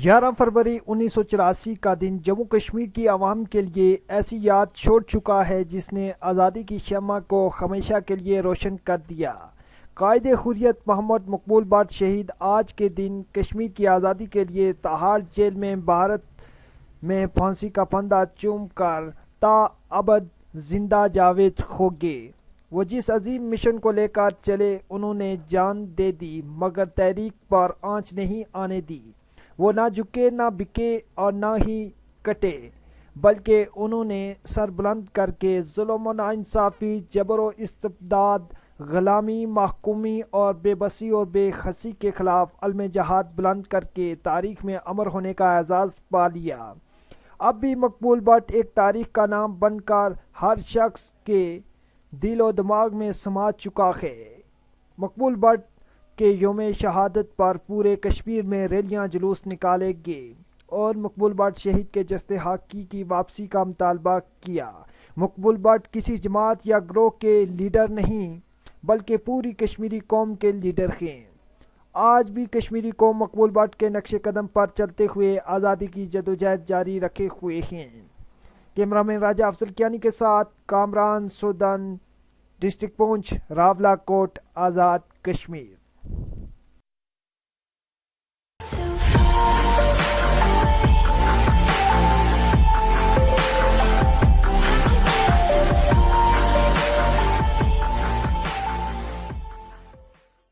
گیارہ فروری 1984 کا دن جموں کشمیر کی عوام کے لیے ایسی یاد چھوڑ چکا ہے جس نے آزادی کی شمع کو ہمیشہ کے لیے روشن کر دیا۔ قائد حریت محمد مقبول بٹ شہید آج کے دن کشمیر کی آزادی کے لیے تہاڑ جیل میں بھارت میں پھانسی کا پھندا چوم کر تا ابد زندہ جاوید ہو گئے۔ وہ جس عظیم مشن کو لے کر چلے انہوں نے جان دے دی مگر تحریک پر آنچ نہیں آنے دی۔ وہ نہ جھکے نہ بکے اور نہ ہی کٹے بلکہ انہوں نے سر بلند کر کے ظلم و ناانصافی، جبر و استبداد، غلامی، محکومی اور بے بسی اور بے حسی کے خلاف علم جہاد بلند کر کے تاریخ میں امر ہونے کا اعزاز پا لیا۔ اب بھی مقبول بٹ ایک تاریخ کا نام بن کر ہر شخص کے دل و دماغ میں سما چکا ہے۔ مقبول بٹ کے یوم شہادت پر پورے کشمیر میں ریلیاں جلوس نکالے گئے اور مقبول بٹ شہید کے جسد حقیقی کی واپسی کا مطالبہ کیا۔ مقبول بٹ کسی جماعت یا گروہ کے لیڈر نہیں بلکہ پوری کشمیری قوم کے لیڈر ہیں۔ آج بھی کشمیری قوم مقبول بٹ کے نقش قدم پر چلتے ہوئے آزادی کی جدوجہد جاری رکھے ہوئے ہیں۔ کیمرہ مین راجہ افضل کیانی کے ساتھ کامران سودن، ڈسٹرکٹ پونچھ، راولا کوٹ، آزاد کشمیر۔